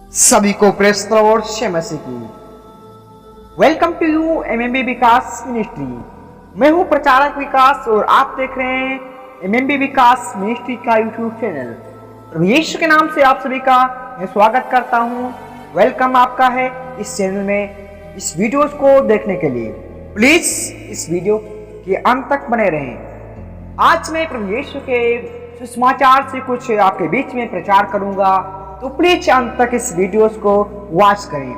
सभी को press the Lord जय मसीह की। Welcome to you MMB Vikas ministry. मैं हूं प्रचारक विकास और आप देख रहे हैं एमएमबी विकास मिनिस्ट्री का यूट्यूब चैनल। प्रभु यीशु के नाम से आप सभी का मैं स्वागत करता हूं। वेलकम आपका है इस चैनल में इस वीडियोस को देखने के लिए। प्लीज इस वीडियो के अंत तक बने रहें। आज मैं प्रभु यीशु के सुसमाचार से कुछ आपके बीच में प्रचार करूंगा, तो प्लीज अंत तक इस वीडियोस को वॉच करें।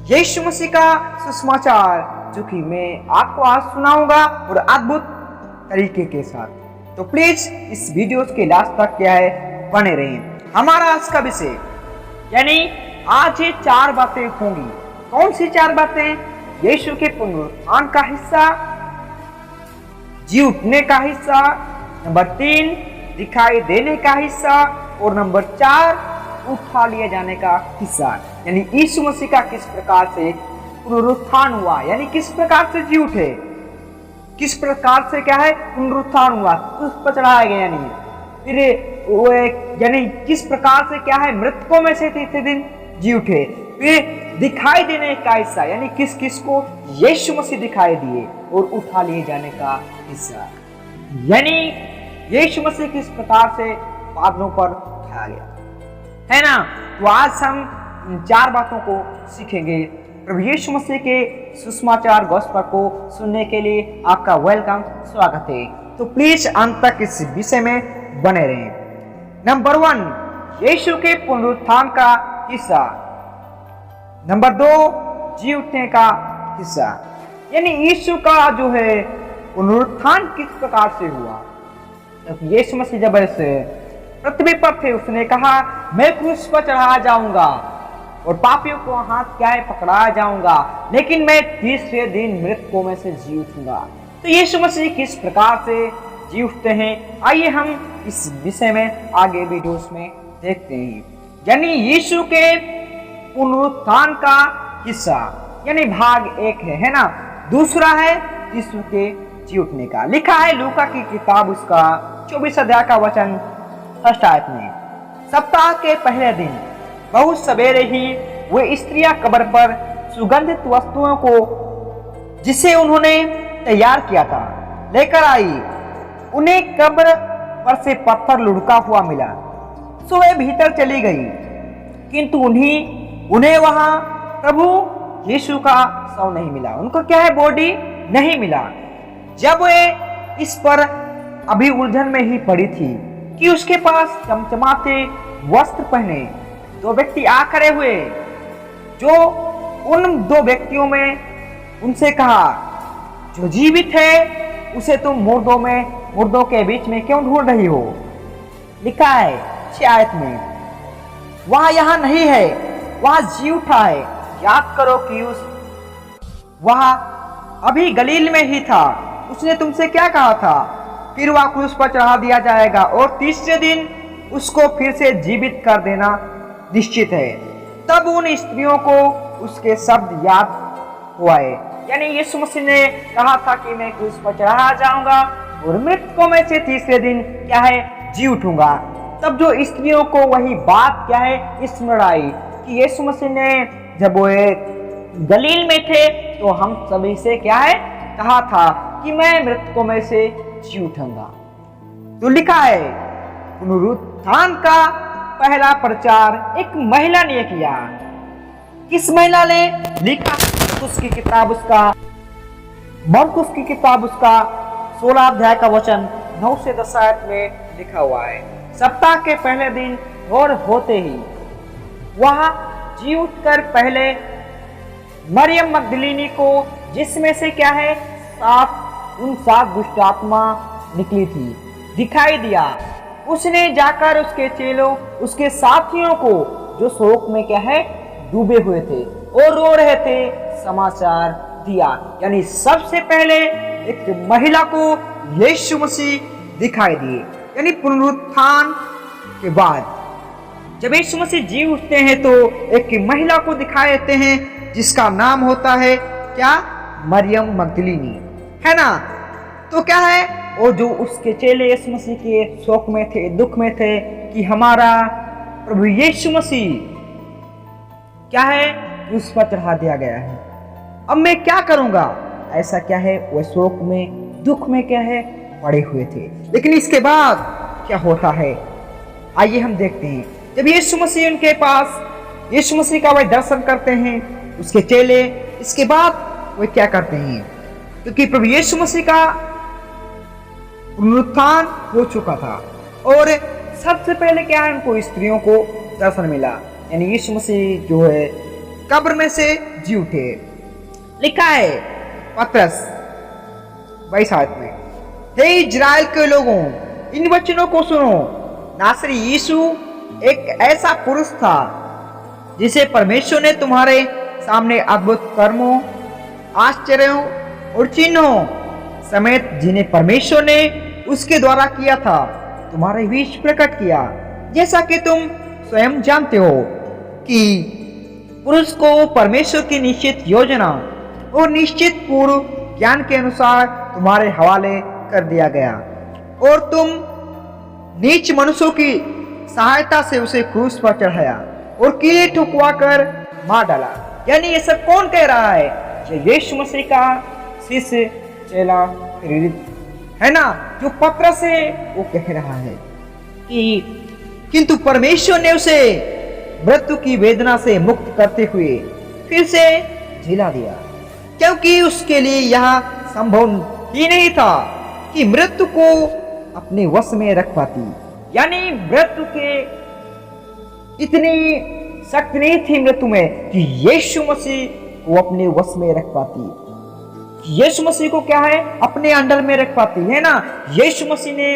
यीशु मसीह का सुसमाचार जो कि मैं आपको आज सुनाऊंगा और अद्भुत तरीके के साथ, तो प्लीज इस वीडियोस के लास्ट तक क्या है बने रहें। हमारा आज का विषय यानी आज ये 4 बातें होंगी। कौन सी 4 बातें? यीशु के पुनरुत्थान का हिस्सा, जी उठने का हिस्सा, नंबर 3 दिखाई देने का हिस्सा और नंबर 4 उठा लिए जाने का हिस्सा। यानी यीशु मसीह का किस प्रकार से पुनरुत्थान हुआ, यानी किस प्रकार से जी उठे, किस प्रकार से क्या है पुनरुत्थान हुआ, क्रूस पर चढ़ाया गया, यानी फिर वो यानी किस प्रकार से क्या है मृतकों में से तीसरे दिन जी उठे। फिर दिखाई देने का हिस्सा, यानी किस किस को यीशु मसीह दिखाई दिए और उठा लिए जाने का हिस्सा, यानी यीशु मसीह किस प्रकार से बादलों पर उठाया गया, है ना। तो आज हम इन 4 बातों को सीखेंगे। प्रभु यीशु मसीह के सुसमाचार गॉस्पेल को सुनने के लिए आपका वेलकम, स्वागत है। तो प्लीज अंत तक इस विषय में बने रहें। नंबर 1 यीशु के पुनरुत्थान का हिस्सा, नंबर 2 जी उठने का हिस्सा। यानी यीशु का जो है पुनरुत्थान किस प्रकार से हुआ। तो यीशु मसीह जब पृथ्वी पर थे, उसने कहा मैं क्रूस पर चढ़ाया जाऊंगा और पापियों को हाथ क्या है पकड़ाया जाऊंगा, लेकिन मैं तीसरे दिन मृतकों में से जी उठूंगा। तो यीशु मसीह किस प्रकार से जी उठते हैं, आइए हम इस विषय में आगे वीडियोस में देखते हैं। यानी यीशु के पुनरुत्थान का हिस्सा यानी भाग 1 है ना। दूसरा है यीशु के जी उठने का। लिखा है लूका की किताब उसका 24 अध्याय का वचन 1 आयत में, सप्ताह के पहले दिन बहुत सवेरे ही वे स्त्रियां कब्र पर सुगंधित वस्तुओं को जिसे उन्होंने तैयार किया था लेकर आई। उन्हें कब्र पर से पत्थर लुढ़का हुआ मिला, सो वे भीतर चली गई, किंतु उन्हें वहां प्रभु यीशु का शव नहीं मिला। उनको क्या है बॉडी नहीं मिला। जब वे इस पर अभी उलझन में ही पड़ी थी कि उसके पास चमचमाते वस्त्र पहने 2 व्यक्ति आ खड़े हुए, जो उन 2 व्यक्तियों में उनसे कहा जो जीवित है उसे तुम मुर्दों के बीच में क्यों ढूंढ रही हो। लिखा है 6 आयत में, वह यहाँ नहीं है, वह जी उठा है। याद करो कि वह अभी गलील में ही था। उसने तुमसे क्या कहा था, फिर वह क्रूस पर चढ़ा दिया जाएगा और तीसरे दिन उसको फिर से जीवित कर देना निश्चित है। तब उन स्त्रियों को उसके शब्द याद हुए। यानी यीशु मसीह ने कहा था कि मैं क्रूस पर चढ़ाया जाऊंगा और मृतकों में से तीसरे दिन क्या है जी उठूंगा। तब जो स्त्रियों को वही बात क्या है स्मरण आई कि यीशु मसीह ने जब वो गलील में थे तो हम सभी से क्या है कहा था कि मैं मृतकों में से जी उठूंगा। तो लिखा है पुनरुत्थान का पहला प्रचार एक महिला ने किया। किस महिला ने? लिखा मरकुस की किताब उसका 16 अध्याय का वचन 9 से 10 आयत में लिखा हुआ है। सप्ताह के पहले दिन और होते ही वह जी उठकर पहले मरियम मगदलीनी को, जिसमें से क्या है 7 दुष्ट आत्मा निकली थी, दिखाई दिया। उसने जाकर उसके चेलों उसके साथियों को जो शोक में क्या है डूबे हुए थे और रो रहे थे समाचार दिया। यानी सबसे पहले एक महिला को यीशु मसीह दिखाई दिए। यानी पुनरुत्थान के बाद जब यीशु मसीह जी उठते हैं तो एक महिला को दिखाई देते हैं जिसका नाम होता है क्या? मरियम मगदलीनी, है ना। तो क्या है वो जो उसके चेले यीशु मसीह के शोक में थे, दुख में थे कि हमारा प्रभु यीशु मसीह क्या है, क्रूस पर चढ़ा दिया गया है। अब मैं क्या करूंगा, ऐसा क्या है, वह शोक में दुख में क्या है पड़े हुए थे। लेकिन इसके बाद क्या होता है, आइए हम देखते हैं। जब यीशु मसीह उनके पास, यीशु मसीह का वह दर्शन करते हैं उसके चेले, इसके बाद वे क्या करते हैं, क्योंकि प्रभु यीशु मसीह का पुनरुत्थान हो चुका था और सबसे पहले क्या है, उनको स्त्रियों को दर्शन मिला, यानी यीशु मसीह जो है कब्र में से जी उठे। लिखा है पतरस 22 आयत में, हे इजराइल के लोगों, इन वचनों को सुनो। नासरी यीशु एक ऐसा पुरुष था जिसे परमेश्वर ने तुम्हारे सामने अद्भुत कर्मों, आश्चर्यों और चिन्हों समेत, जिन्हें परमेश्वर ने उसके द्वारा किया था, तुम्हारे बीच प्रकट किया। जैसा कि तुम स्वयं जानते हो कि पुरुष को परमेश्वर की निश्चित योजना और निश्चित पूर्व ज्ञान के अनुसार तुम्हारे हवाले कर दिया गया और तुम नीच मनुष्यों की सहायता से उसे क्रूस पर चढ़ाया और कीले ठुकवा कर मार डाला। यानी ये सब कौन कह रहा है, ये यीशु मसीह का शिष्य, चेला, प्रेरित है ना, जो पतरस है वो कह रहा है कि किंतु परमेश्वर ने उसे मृत्यु की वेदना से मुक्त करते हुए फिर से जिला दिया, क्योंकि उसके लिए यह संभव ही नहीं था कि मृत्यु को अपने वश में रख पाती। यानी मृत्यु के इतनी शक्ति नहीं थी मृत्यु में कि यीशु मसीह को अपने वश में रख पाती, यीशु मसीह को क्या है अपने अंडर में रख पाती है ना। यीशु मसीह ने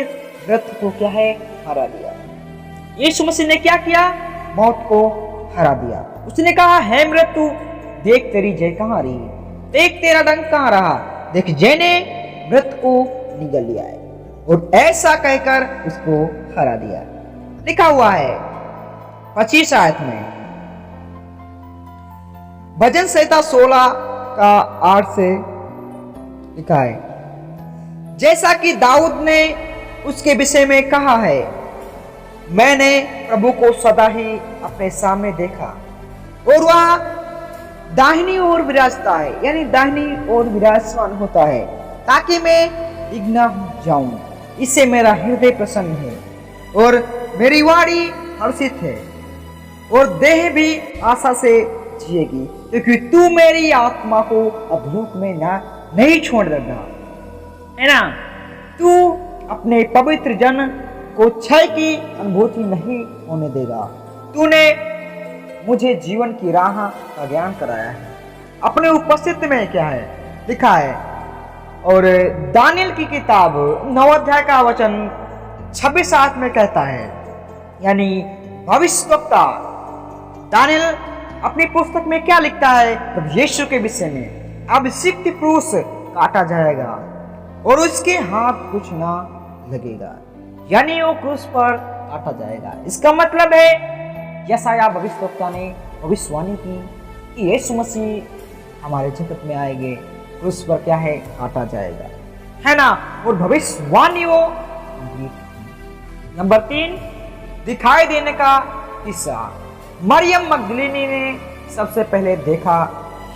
मृत्यु को क्या है हरा दिया। यीशु मसीह ने क्या किया, मौत को हरा दिया। उसने कहा, है मृत्यु देख तेरी जय कहां रही, देख तेरा डंक कहां रहा, देख जय ने मृत्यु को निगल लिया है, और ऐसा कहकर उसको हरा दिया। लिखा हुआ है 25 आयत में, भजन संहिता 16 का 8 से लिखा है, जैसा कि दाऊद ने उसके विषय में कहा है, मैंने प्रभु को सदा ही अपने सामने देखा और वह दाहिनी ओर विराजता है, यानी दाहिनी ओर विराजमान होता है, ताकि मैं डिग न जाऊं। इससे मेरा हृदय प्रसन्न है और मेरी वाणी हर्षित है और देह भी आशा से जिएगी, क्योंकि तू मेरी आत्मा को अधोलोक में नहीं छोड़ देगा, है ना। तू अपने पवित्र जन को क्षय की अनुभूति नहीं होने देगा। तूने मुझे जीवन की राह का ज्ञान कराया है। अपने उपस्थिति में क्या है लिखा है, और दानियल की किताब 9 अध्याय का वचन 26 आयत में कहता है, यानी भविष्यवक्ता दानियल अपनी पुस्तक में क्या लिखता है, तब यीशु के विषय में, अभिषिक्त पुरुष काटा जाएगा और उसके हाथ कुछ ना लगेगा, यानी वो क्रूस पर काटा जाएगा। इसका मतलब है यशायाह भविष्यवक्ता ने भविष्यवाणी की कि यीशु मसीह हमारे जगत में आएंगे, क्रूस पर क्या है काटा जाएगा, है ना। और भविष्यवाणी वो नंबर 3, दिखाई देने का किस्सा। मरियम मगदलीनी ने सबसे पहले देखा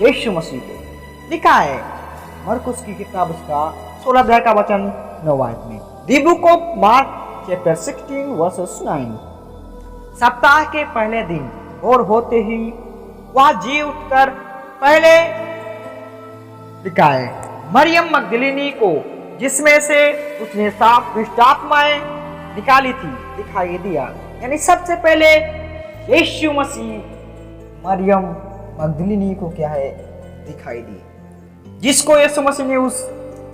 यीशु मसीह को। लिखा है मरकुस की किताब उसका 16 अध्याय का वचन 9 आयत में, the book of mark chapter 16 versus 9। सप्ताह के पहले दिन और होते ही वह जी उठकर पहले लिखा है मरियम मगदलीनी को, जिसमें से उसने 7 दुष्ट आत्माएं निकाली थी, दिखाई दिया। यानी सबसे पहले यीशु मसीह मरियम मगदलीनी को क्या है दिखाई दी, जिसको यीशु मसीह ने उस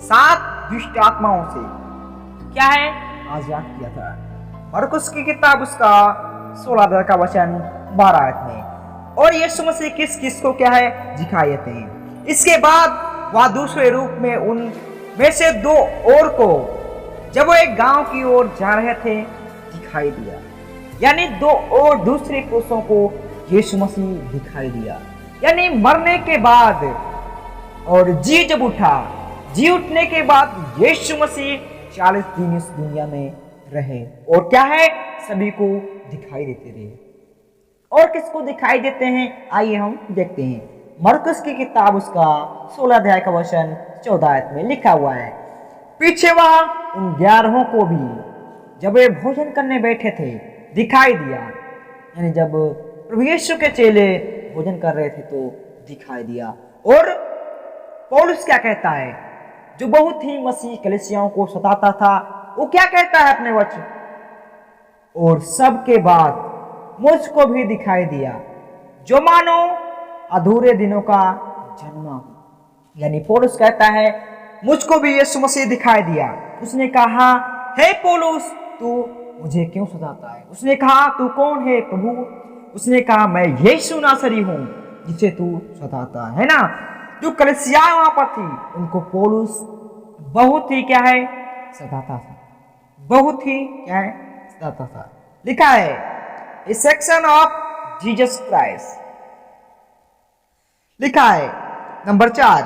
7 दुष्ट आत्माओं से क्या है आजाद किया था। मरकुस की किताब उसका 16 अध्याय का वचन 12 आयत में। और यीशु मसीह किस किस को क्या है दिखाई देते हैं। इसके बाद वह दूसरे रूप में उन में से 2 और को, जब वो एक गांव की ओर जा रहे थे, दिखाई दिया। यानी 2 और दूसरे पुरुषों को यीशु मसीह दिखाई दिया। यानी मरने के बाद और जी जब उठा, जी उठने के बाद यीशु मसीह 40 दिन इस दुनिया में रहे और क्या है सभी को दिखाई देते रहे। और किसको दिखाई देते हैं, आइए हम देखते हैं। मरकुस की किताब उसका 16 अध्याय का वचन 14 आयत में लिखा हुआ है, पीछे वह उन 11 को भी जब वे भोजन करने बैठे थे दिखाई दिया। यानी जब प्रभु यीशु के चेले भोजन कर रहे थे तो दिखाई दिया। और पौलुस क्या कहता है, जो बहुत ही मसीह कलीसियाओं को सताता था, वो क्या कहता है अपने वचन, और सबके बाद मुझको भी दिखाई दिया जो मानो अधूरे दिनों का जन्मा हो। यानी पौलुस कहता है मुझको भी यीशु मसीह दिखाई दिया। उसने कहा, हे पौलुस, तू मुझे क्यों सताता है? उसने कहा, तू कौन है प्रभु? उसने कहा, मैं यीशु नासरी हूं जिसे तू सताता है ना। जो कलीसिया वहां पर थी उनको पौलुस बहुत ही क्या है, सताता था, बहुत ही क्या है, सताता था। लिखा है A section of Jesus Christ, लिखा है नंबर 4,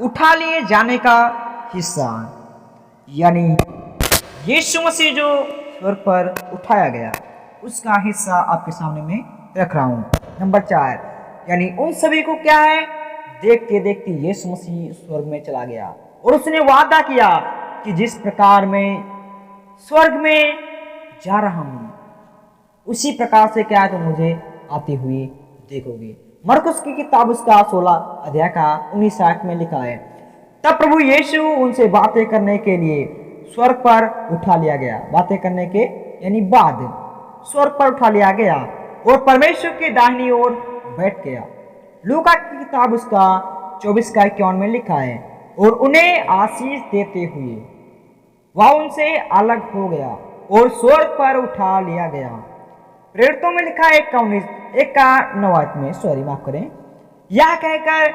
उठा लिए जाने का हिस्सा। यानी यीशु मसीह जो स्वर्ग पर उठाया गया उसका हिस्सा आपके सामने में रख रहा हूं। नंबर 4, यानी उन सभी को क्या है, देखते देखते यीशु मसीह स्वर्ग में चला गया और उसने वादा किया कि जिस प्रकार में स्वर्ग में जा रहा हूं उसी प्रकार से क्या है तो मुझे आते हुए देखोगे। मरकुस की किताब उसका 16 अध्याय का 19 आयत में लिखा है, तब प्रभु यीशु उनसे बातें करने के लिए स्वर्ग पर उठा लिया गया। बातें करने के यानी बाद स्वर्ग पर उठा लिया गया और परमेश्वर की दाहिनी ओर बैठ गया। लूका की किताब उसका 24 का 51 में लिखा है, और उन्हें आशीष देते हुए वह उनसे अलग हो गया और स्वर्ग पर उठा लिया गया। प्रेरितों में लिखा है 1:9 में, सॉरी माफ करें, यह कहकर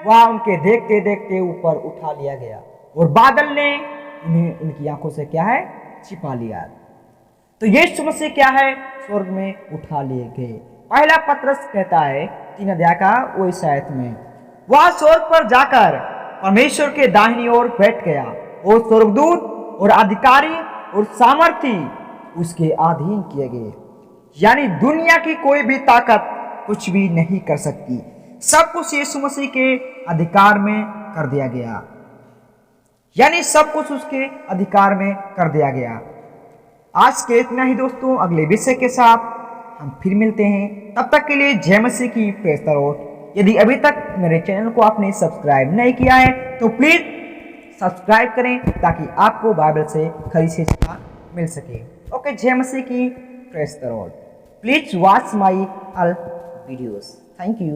वह उनके देखते देखते ऊपर उठा लिया गया और बादल ने उन्हें उनकी आंखों से क्या है, छिपा लिया। तो यीशु मसीह क्या है, स्वर्ग में उठा लिए गए। पहला पत्रस कहता है 3 अध्याय का वो इस आयत में, वह स्वर्ग पर जाकर परमेश्वर के दाहिनी ओर बैठ गया और स्वर्गदूत और अधिकारी और सामर्थी उसके अधीन किए गए। यानी दुनिया की कोई भी ताकत कुछ भी नहीं कर सकती, सब कुछ यीशु मसीह के अधिकार में कर दिया गया। यानी सब कुछ उसके अधिकार में कर दिया गया। आज के इतना ही दोस्तों, अगले विषय के साथ हम फिर मिलते हैं। तब तक के लिए जय मसीह की, प्रेज़ द लॉर्ड। यदि अभी तक मेरे चैनल को आपने सब्सक्राइब नहीं किया है तो प्लीज सब्सक्राइब करें ताकि आपको बाइबल से खरी शिक्षा मिल सके। ओके, जय मसीह की, praise the Lord. Please watch my all videos. Thank you.